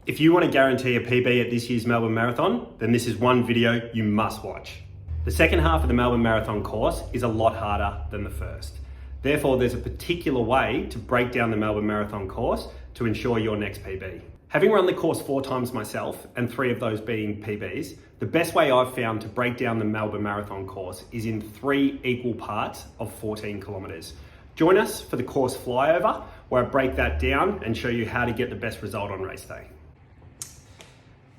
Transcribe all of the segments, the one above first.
If you want to guarantee a PB at this year's Melbourne Marathon, then this is one video you must watch. The second half of the Melbourne Marathon course is a lot harder than the first. Therefore, there's a particular way to break down the Melbourne Marathon course to ensure your next PB. Having run the course 4 times myself, and 3 of those being PBs, the best way I've found to break down the Melbourne Marathon course is in 3 equal parts of 14 kilometres. Join us for the course flyover, where I break that down and show you how to get the best result on race day.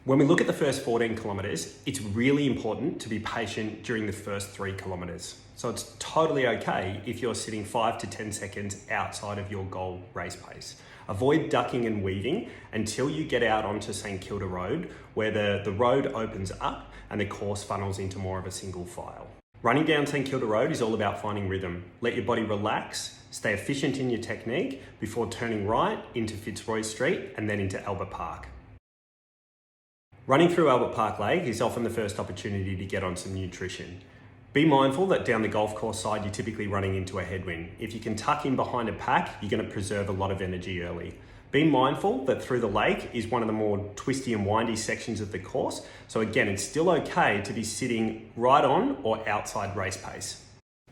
When we look at the first 14 kilometres, it's really important to be patient during the first 3 kilometres. So it's totally okay if you're sitting 5 to 10 seconds outside of your goal race pace. Avoid ducking and weaving until you get out onto St Kilda Road, where the road opens up and the course funnels into more of a single file. Running down St Kilda Road is all about finding rhythm. Let your body relax, stay efficient in your technique before turning right into Fitzroy Street and then into Albert Park. Running through Albert Park Lake is often the first opportunity to get on some nutrition. Be mindful that down the golf course side, you're typically running into a headwind. If you can tuck in behind a pack, you're going to preserve a lot of energy early. Be mindful that through the lake is one of the more twisty and windy sections of the course. So again, it's still okay to be sitting right on or outside race pace.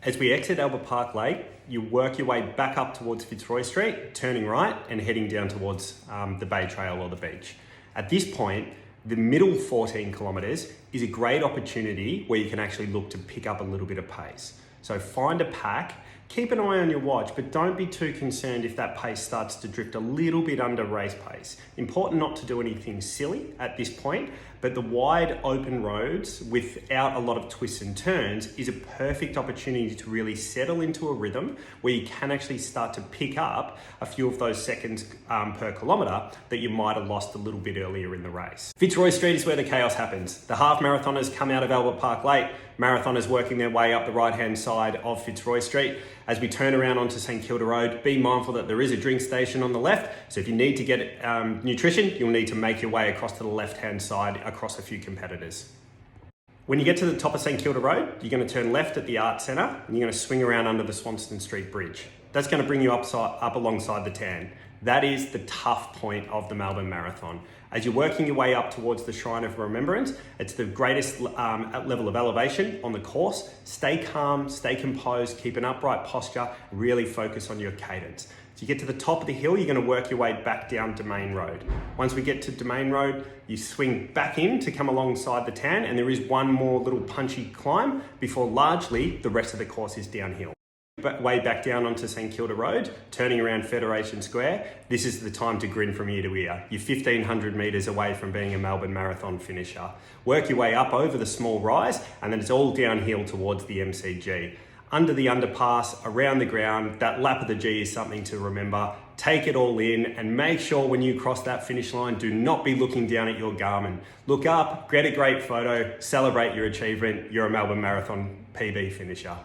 As we exit Albert Park Lake, you work your way back up towards Fitzroy Street, turning right and heading down towards the Bay Trail or the beach. At this point, the middle 14 kilometres is a great opportunity where you can actually look to pick up a little bit of pace. So find a pack, keep an eye on your watch, but don't be too concerned if that pace starts to drift a little bit under race pace. Important not to do anything silly at this point, but the wide open roads without a lot of twists and turns is a perfect opportunity to really settle into a rhythm where you can actually start to pick up a few of those seconds per kilometre that you might have lost a little bit earlier in the race. Fitzroy Street is where the chaos happens. The half marathoners come out of Albert Park Lake, marathoners working their way up the right-hand side of Fitzroy Street. As we turn around onto St Kilda Road, be mindful that there is a drink station on the left, so if you need to get nutrition, you'll need to make your way across to the left-hand side across a few competitors. When you get to the top of St Kilda Road, you're going to turn left at the Art Centre and you're going to swing around under the Swanston Street Bridge. That's going to bring you up alongside the Tan. That is the tough point of the Melbourne Marathon. As you're working your way up towards the Shrine of Remembrance, it's the greatest level of elevation on the course. Stay calm, stay composed, keep an upright posture, really focus on your cadence. So you get to the top of the hill, you're going to work your way back down Domain Road. Once we get to Domain Road, you swing back in to come alongside the Tan, and there is one more little punchy climb before largely the rest of the course is downhill. Way back down onto St Kilda Road, turning around Federation Square, this is the time to grin from ear to ear. You're 1,500 metres away from being a Melbourne Marathon finisher. Work your way up over the small rise, and then it's all downhill towards the MCG. Under the underpass, around the ground, that lap of the G is something to remember. Take it all in and make sure when you cross that finish line, do not be looking down at your Garmin. Look up, get a great photo, celebrate your achievement. You're a Melbourne Marathon PB finisher.